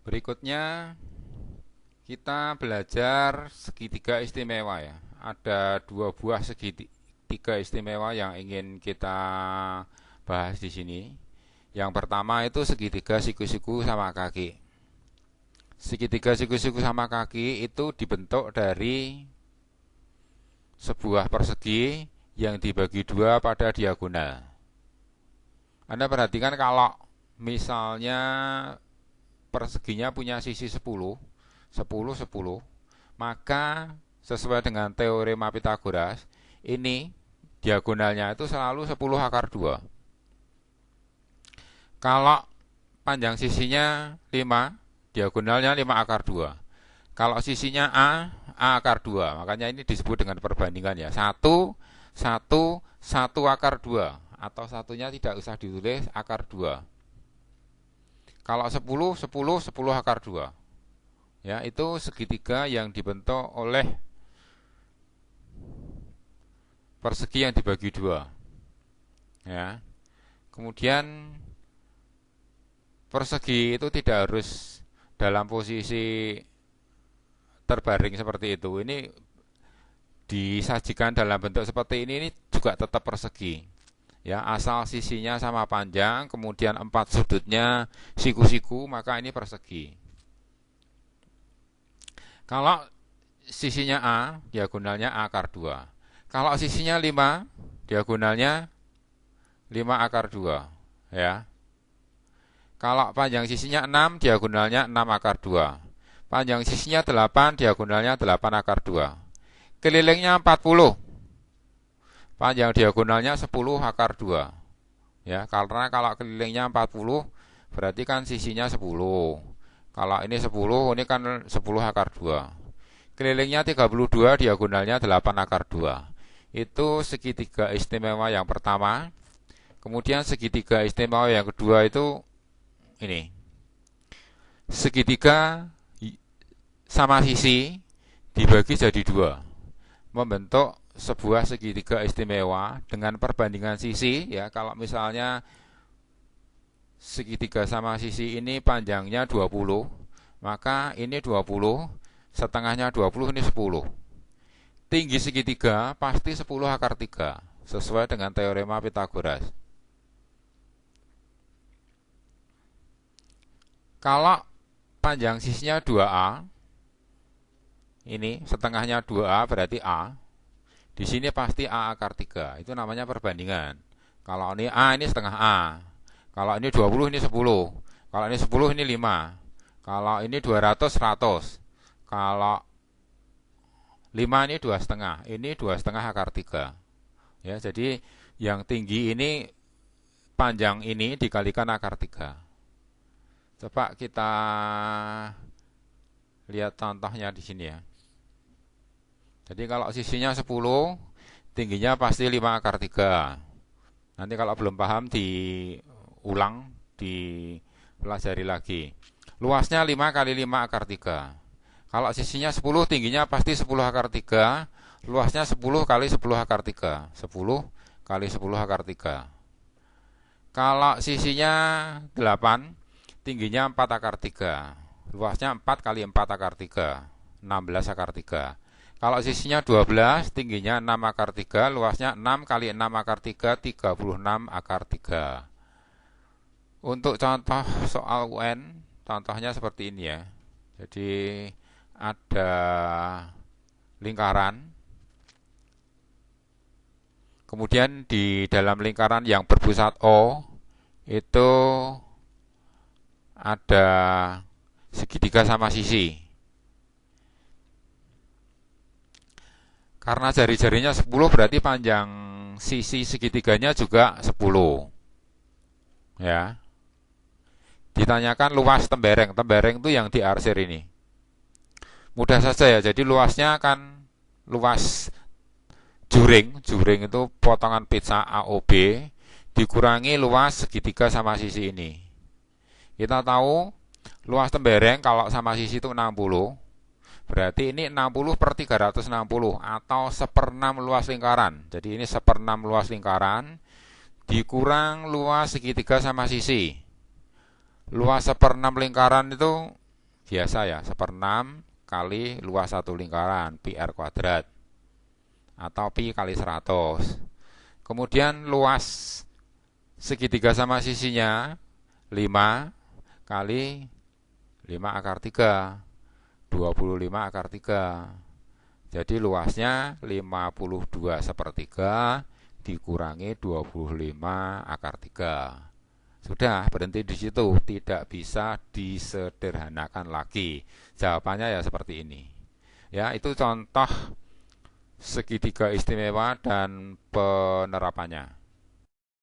Berikutnya kita belajar segitiga istimewa ya. Ada dua buah segitiga istimewa yang ingin kita bahas di sini. Yang pertama itu segitiga siku-siku sama kaki. Segitiga siku-siku sama kaki itu dibentuk dari sebuah persegi yang dibagi dua pada diagonal. Anda perhatikan kalau misalnya perseginya punya sisi 10, 10, 10, maka sesuai dengan teorema Pitagoras, ini diagonalnya itu selalu 10 akar 2. Kalau panjang sisinya 5, diagonalnya 5 akar 2. Kalau sisinya A akar 2. Makanya ini disebut dengan perbandingan ya. 1, 1, 1 akar 2. Atau satunya tidak usah ditulis, akar 2. Kalau 10, 10, 10 akar 2. Ya, itu segitiga yang dibentuk oleh persegi yang dibagi 2. Ya. Kemudian persegi itu tidak harus dalam posisi terbaring seperti itu. Ini disajikan dalam bentuk seperti ini juga tetap persegi. Ya, asal sisinya sama panjang, kemudian 4 sudutnya siku-siku, maka ini persegi. Kalau sisinya A, diagonalnya A akar 2. Kalau sisinya 5, diagonalnya 5 akar 2. Ya. Kalau panjang sisinya 6, diagonalnya 6 akar 2. Panjang sisinya 8, diagonalnya 8 akar 2. Kelilingnya 40. Panjang diagonalnya 10 akar 2. Ya, karena kalau kelilingnya 40 berarti kan sisinya 10. Kalau ini 10, ini kan 10 akar 2. Kelilingnya 32, diagonalnya 8 akar 2. Itu segitiga istimewa yang pertama. Kemudian segitiga istimewa yang kedua itu ini. Segitiga sama sisi dibagi jadi 2. Membentuk sebuah segitiga istimewa dengan perbandingan sisi ya. Kalau misalnya segitiga sama sisi ini panjangnya 20, maka ini 20, setengahnya 20, ini 10. Tinggi segitiga pasti 10 akar 3 sesuai dengan teorema Pitagoras. Kalau panjang sisinya 2A, ini setengahnya 2A berarti A. Di sini pasti A akar 3. Itu namanya perbandingan. Kalau ini A, ini setengah A. Kalau ini 20, ini 10. Kalau ini 10, ini 5. Kalau ini 200, 100. Kalau 5 ini 2,5. Ini 2,5 akar 3. Ya, jadi yang tinggi ini panjang ini dikalikan akar 3. Coba kita lihat contohnya di sini ya. Jadi kalau sisinya 10, tingginya pasti 5 akar 3. Nanti kalau belum paham diulang, dipelajari lagi. Luasnya 5 kali 5 akar 3. Kalau sisinya 10, tingginya pasti 10 akar 3. Luasnya 10 kali 10 akar 3. 10 kali 10 akar 3. Kalau sisinya 8, tingginya 4 akar 3. Luasnya 4 kali 4 akar 3. 16 akar 3. Kalau sisinya 12, tingginya 6 akar 3, luasnya 6 kali 6 akar 3, 36 akar 3. Untuk contoh soal UN, contohnya seperti ini ya. Jadi ada lingkaran. Kemudian di dalam lingkaran yang berpusat O, itu ada segitiga sama sisi. Karena jari-jarinya 10 berarti panjang sisi segitiganya juga 10. Ya. Ditanyakan luas tembereng. Tembereng itu yang diarsir ini. Mudah saja ya. Jadi luasnya kan luas juring. Juring itu potongan pizza AOB dikurangi luas segitiga sama sisi ini. Kita tahu luas tembereng kalau sama sisi itu 60. Berarti ini 60 per 360 atau 1/6 luas lingkaran. Jadi ini 1/6 luas lingkaran dikurang luas segitiga sama sisi. Luas 1/6 lingkaran itu biasa ya, 1/6 kali luas satu lingkaran, pi r kuadrat, atau pi kali 100. Kemudian luas segitiga sama sisinya 5 kali 5 akar 3, 25 akar 3. Jadi luasnya 52/3 dikurangi 25 akar 3. Sudah, berhenti di situ, tidak bisa disederhanakan lagi. Jawabannya ya seperti ini. Ya, itu contoh segitiga istimewa dan penerapannya.